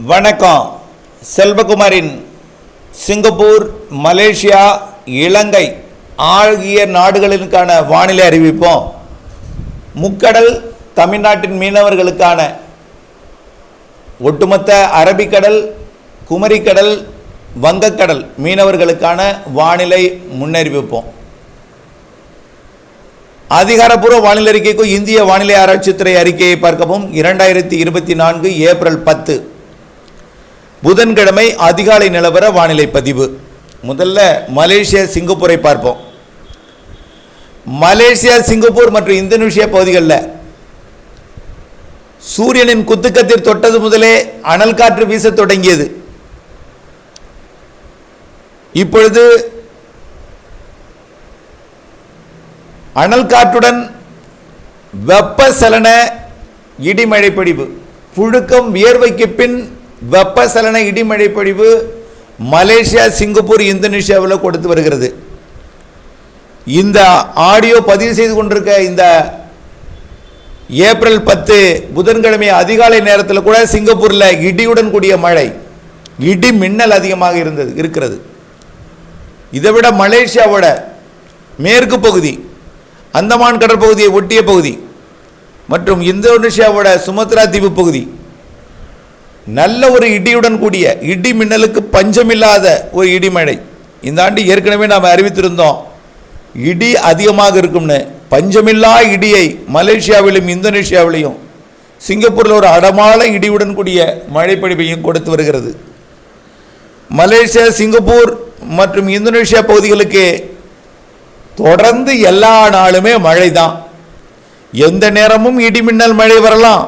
வணக்கம். செல்வகுமாரின் Singapore, Malaysia, இலங்கை ஆகிய நாடுகளுக்கான வானிலை அறிவிப்போம். முக்கடல் தமிழ்நாட்டின் மீனவர்களுக்கான ஒட்டுமொத்த அரபிக்கடல், குமரிக்கடல், வங்கக்கடல் மீனவர்களுக்கான வானிலை முன்னறிவிப்போம். அதிகாரப்பூர்வ வானிலை அறிக்கைக்கு இந்திய வானிலை ஆராய்ச்சித்துறை அறிக்கையை பார்க்கவும். 2024 ஏப்ரல் 10 புதன்கிழமை அதிகாலை நிலவர வானிலை பதிவு. முதல்ல மலேசியா, சிங்கப்பூரை பார்ப்போம். மலேசியா, சிங்கப்பூர் மற்றும் இந்தோனேஷியா பகுதிகளில் சூரியனின் குத்துக்கதிர் தொட்டது முதலே அனல் காற்று வீச தொடங்கியது. இப்பொழுது அனல் காற்றுடன் வெப்பசலன இடிமழை பொழிவு, புழுக்கம் வியர்வைக்கு பின் வெப்பசலன இடிமழை பொழிவு மலேசியா, சிங்கப்பூர், இந்தோனேஷியாவில் கொடுத்து வருகிறது. இந்த ஆடியோ பதிவு செய்து கொண்டிருக்க இந்த ஏப்ரல் 10 புதன்கிழமை அதிகாலை நேரத்தில் கூட சிங்கப்பூரில் இடியுடன் கூடிய மழை, இடி மின்னல் அதிகமாக இருக்கிறது. இதை விட மலேசியாவோட மேற்கு பகுதி, அந்தமான் கடற்பகுதியை ஒட்டிய பகுதி மற்றும் இந்தோனேஷியாவோட சுமத்ரா தீவு பகுதி நல்ல ஒரு இடியுடன் கூடிய, இடி மின்னலுக்கு பஞ்சமில்லாத ஒரு இடிமழை. இந்த ஆண்டு ஏற்கனவே நாம் அறிவித்திருந்தோம் இடி அதிகமாக இருக்கும்னு. பஞ்சமில்லா இடியை மலேசியாவிலும் இந்தோனேஷியாவிலையும் சிங்கப்பூரில் ஒரு அடமான இடியுடன் கூடிய மழைப்பொழிவையும் கொடுத்து வருகிறது. மலேசியா, சிங்கப்பூர் மற்றும் இந்தோனேஷியா பகுதிகளுக்கு தொடர்ந்து எல்லா நாளுமே மழை தான். எந்த நேரமும் இடிமின்னல் மழை வரலாம்,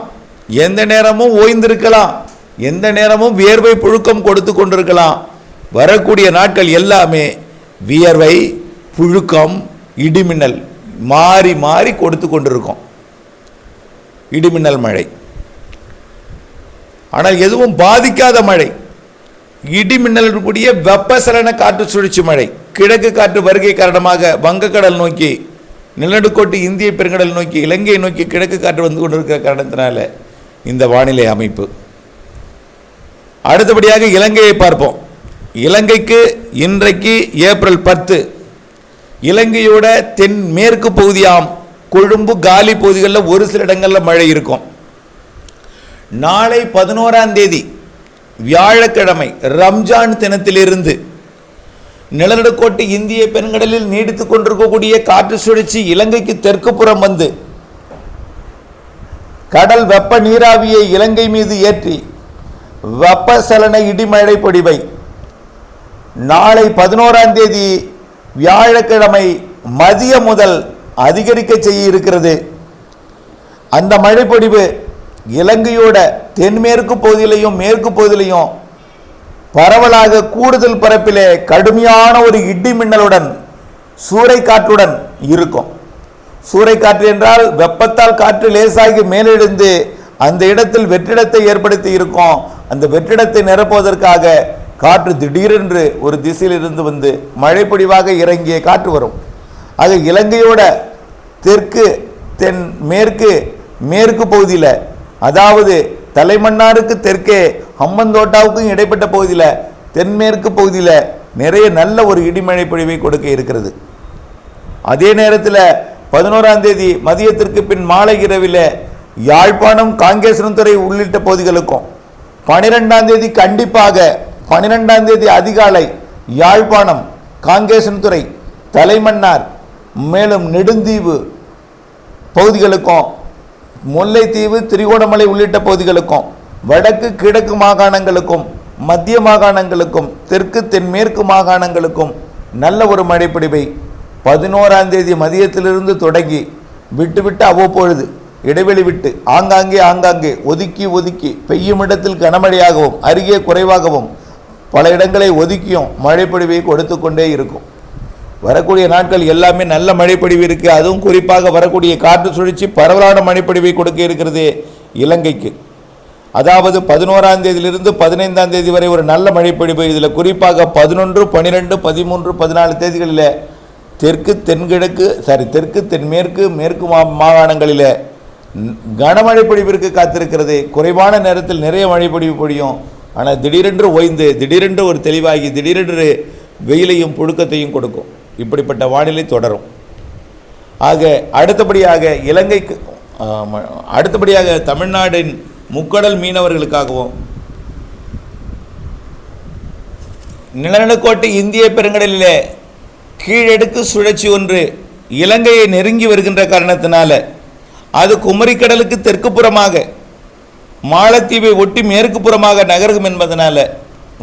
எந்த நேரமும் ஓய்ந்திருக்கலாம், எந்த நேரமும் வியர்வை புழுக்கம் கொடுத்து கொண்டிருக்கலாம். வரக்கூடிய நாட்கள் எல்லாமே வியர்வை, புழுக்கம், இடிமின்னல் மாறி மாறி கொடுத்து கொண்டிருக்கும். இடிமின்னல் மழை, ஆனால் எதுவும் பாதிக்காத மழை. இடிமின்னல் கூடிய வெப்பசலன காற்று சுழற்சி மழை, கிழக்கு காற்று வருகை காரணமாக வங்கக்கடல் நோக்கி, நிலநடுக்கோட்டு இந்திய பெருங்கடல் நோக்கி, இலங்கையை நோக்கி கிழக்கு காற்று வந்து கொண்டிருக்கிற காரணத்தினால இந்த வானிலை அமைப்பு. அடுத்தபடியாக இலங்கையை பார்ப்போம். இலங்கைக்கு இன்றைக்கு ஏப்ரல் 10 இலங்கையோட தென் மேற்கு பகுதியாம் கொழும்பு, காலி பகுதிகளில் ஒரு சில இடங்களில் மழை இருக்கும். நாளை 11ஆம் தேதி வியாழக்கிழமை ரம்ஜான் தினத்திலிருந்து நிலநடுக்கோட்டு இந்திய பெருங்கடலில் நீடித்துக் கொண்டிருக்கக்கூடிய காற்று சுழற்சி இலங்கைக்கு தெற்கு புறம் வந்து கடல் வெப்ப நீராவியை இலங்கை மீது ஏற்றி வெப்பசலன இடிமழை பொழிவை நாளை 11ஆம் தேதி வியாழக்கிழமை மதியம் முதல் அதிகரிக்க செய்ய இருக்கிறது. அந்த மழை பொழிவு இலங்கையோட தென்மேற்கு பகுதியிலையும் மேற்கு பகுதியிலையும் பரவலாக கூடுதல் பரப்பிலே கடுமையான ஒரு இடி மின்னலுடன் சூறைக்காற்றுடன் இருக்கும். சூறைக்காற்று என்றால் வெப்பத்தால் காற்று லேசாகி மேலெழுந்து அந்த இடத்தில் வெற்றிடத்தை ஏற்படுத்தி இருக்கும். அந்த வெற்றிடத்தை நிரப்புவதற்காக காற்று திடீரென்று ஒரு திசையிலிருந்து வந்து மழை பொழிவாக இறங்கிய காற்று வரும். ஆக இலங்கையோட தெற்கு, தென் மேற்கு, மேற்கு பகுதியில், அதாவது தலைமன்னாருக்கு தெற்கே ஹம்மந்தோட்டாவுக்கும் இடைப்பட்ட பகுதியில், தென்மேற்கு பகுதியில் நிறைய நல்ல ஒரு இடிமழை பொழிவை கொடுக்க இருக்கிறது. அதே நேரத்தில் 11ஆம் தேதி மதியத்திற்கு பின் மாலை இரவில் யாழ்ப்பாணம், காங்கேசன்துறை உள்ளிட்ட பகுதிகளுக்கும், 12ஆம் தேதி கண்டிப்பாக 12ஆம் தேதி அதிகாலை யாழ்ப்பாணம், காங்கேசன்துறை, தலைமன்னார், மேலும் நெடுந்தீவு பகுதிகளுக்கும், முல்லைத்தீவு, திரிகோணமலை உள்ளிட்ட பகுதிகளுக்கும், வடக்கு கிழக்கு மாகாணங்களுக்கும், மத்திய மாகாணங்களுக்கும், தெற்கு தென்மேற்கு மாகாணங்களுக்கும் நல்ல ஒரு மழைப்பொழிவை 11ஆம் தேதி மதியத்திலிருந்து தொடங்கி விட்டு அவ்வப்பொழுது இடைவெளி விட்டு ஆங்காங்கே ஒதுக்கி ஒதுக்கி பெய்யும் இடத்தில் கனமழையாகவும் அருகே குறைவாகவும் பல இடங்களை ஒதுக்கியும் மழைப்பொழிவை கொடுத்து கொண்டே இருக்கும். வரக்கூடிய நாட்கள் எல்லாமே நல்ல மழைப்பொழிவு இருக்குது. அதுவும் குறிப்பாக வரக்கூடிய காற்று சுழற்சி பரவலான மழைப்பொழிவை கொடுக்க இருக்கிறது இலங்கைக்கு. அதாவது 11ஆம் தேதியிலிருந்து 15ஆம் தேதி வரை ஒரு நல்ல மழைப்பொழிவு. இதில் குறிப்பாக 11, 12, 13, 14 தேதிகளில் தெற்கு தென்மேற்கு, மேற்கு மாகாணங்களில் கனமழை பொழிவிற்கு காத்திருக்கிறது. குறைவான நேரத்தில் நிறைய மழை பொழிவு பொழியும். ஆனால் திடீரென்று ஓய்ந்து திடீரென்று ஒரு தெளிவாகி திடீரென்று வெயிலையும் புழுக்கத்தையும் கொடுக்கும். இப்படிப்பட்ட வானிலை தொடரும். ஆக அடுத்தபடியாக தமிழ்நாட்டின் முக்கடல் மீனவர்களுக்காகவும் நிலநடுக்கோட்டு இந்திய பெருங்கடலிலே கீழடுக்கு சுழற்சி ஒன்று இலங்கையை நெருங்கி வருகின்ற காரணத்தினால அது குமரிக்கடலுக்கு தெற்கு புறமாக மாலத்தீவை ஒட்டி மேற்கு புறமாக நகரும் என்பதனால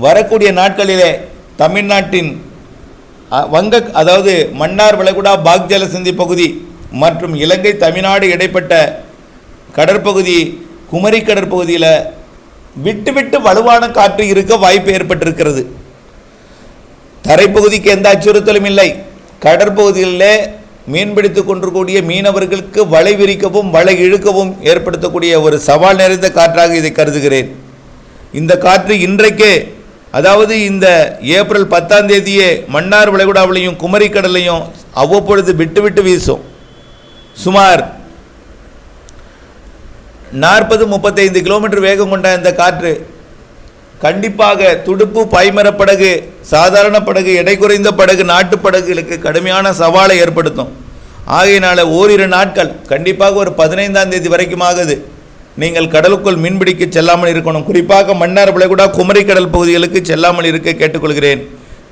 வரக்கூடிய நாட்களிலே தமிழ்நாட்டின் அதாவது மன்னார் வளைகுடா பாக்ஜல சந்தி பகுதி மற்றும் இலங்கை தமிழ்நாடு இடைப்பட்ட கடற்பகுதி குமரி கடற்பகுதியில் விட்டு விட்டு வலுவான காற்று இருக்க வாய்ப்பு ஏற்பட்டிருக்கிறது. தரைப்பகுதிக்கு எந்த அச்சுறுத்தலும் இல்லை. கடற்பகுதிகளிலே மீன்பிடித்து கொண்டிருக்கூடிய மீனவர்களுக்கு வலை விரிக்கவும் வலை இழுக்கவும் ஏற்படுத்தக்கூடிய ஒரு சவால் நிறைந்த காற்றாக இதை கருதுகிறேன். இந்த காற்று இன்றைக்கே, அதாவது இந்த ஏப்ரல் 10ஆம் தேதியே மன்னார் வளைகுடாவிலையும் குமரிக்கடலையும் அவ்வப்பொழுது விட்டு விட்டு வீசும். சுமார் 40-35 கிலோமீட்டர் வேகம் கொண்ட இந்த காற்று கண்டிப்பாக துடுப்பு, பாய்மரப்படகு, சாதாரண படகு, எடை குறைந்த படகு, நாட்டு படகுகளுக்கு கடுமையான சவாலை ஏற்படுத்தும். ஆகையினால ஓரிரு நாட்கள் கண்டிப்பாக ஒரு 15ஆம் தேதி வரைக்கும் ஆகுது நீங்கள் கடலுக்குள் மீன்பிடிக்க செல்லாமல் இருக்கணும். குறிப்பாக மன்னார் வளைகுடா குமரி கடல் பகுதிகளுக்கு செல்லாமல் இருக்க கேட்டுக்கொள்கிறேன்.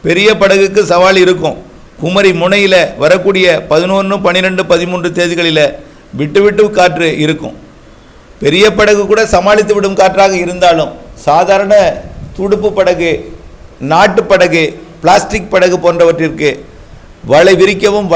பெரிய படகுக்கு சவால் இருக்கும். குமரி முனையில் வரக்கூடிய 11, 12, 13 தேதிகளில் விட்டு விட்டு காற்று இருக்கும். பெரிய படகு கூட சமாளித்து விடும் காற்றாக இருந்தாலும் சாதாரண துடுப்பு படகு, நாட்டு படகு, பிளாஸ்டிக் படகு போன்றவற்றிற்கு வலை விரிக்கவும்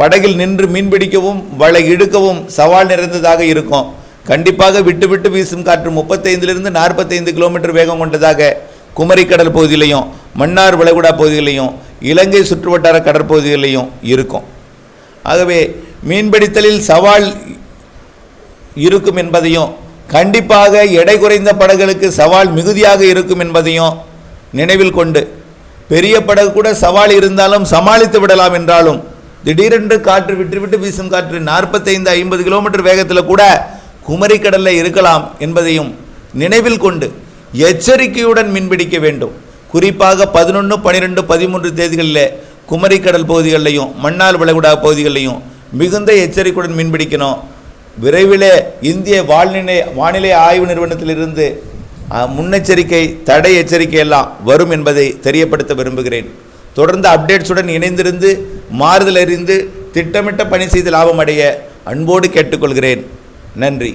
படகில் நின்று மீன்பிடிக்கவும் வலை இழுக்கவும் சவால் நிறைந்ததாக இருக்கும். கண்டிப்பாக விட்டு விட்டு வீசும் காற்று 35 - 45 கிலோமீட்டர் வேகம் கொண்டதாக குமரி கடல் பகுதியிலையும் மன்னார் வளைகுடா பகுதிகளிலையும் இலங்கை சுற்றுவட்டார கடற்பகுதிகளிலையும் இருக்கும். ஆகவே மீன்பிடித்தலில் சவால் இருக்கும் என்பதையும், கண்டிப்பாக எடை குறைந்த படகுகளுக்கு சவால் மிகுதியாக இருக்கும் என்பதையும் நினைவில் கொண்டு, பெரிய படகு கூட சவால் இருந்தாலும் சமாளித்து விடலாம் என்றாலும் திடீரென்று காற்று விட்டு வீசும் காற்று 45-50 கிலோமீட்டர் வேகத்தில் கூட குமரிக்கடலில் இருக்கலாம் என்பதையும் நினைவில் கொண்டு எச்சரிக்கையுடன் மீன்பிடிக்க வேண்டும். குறிப்பாக 11, 12, 13 தேதிகளில் குமரிக்கடல் பகுதிகளிலையும் மன்னார் வளைகுடா பகுதிகளிலையும் மிகுந்த எச்சரிக்கையுடன் மீன்பிடிக்கணும். விரைவில் இந்திய வானிலை ஆய்வு நிறுவனத்திலிருந்து முன்னெச்சரிக்கை, தடை எச்சரிக்கை எல்லாம் வரும் என்பதை தெரியப்படுத்த விரும்புகிறேன். தொடர்ந்து அப்டேட்ஸுடன் இணைந்திருந்து மாறுதல் அறிந்து திட்டமிட்ட பணி செய்து லாபம் அடைய அன்போடு கேட்டுக்கொள்கிறேன். நன்றி.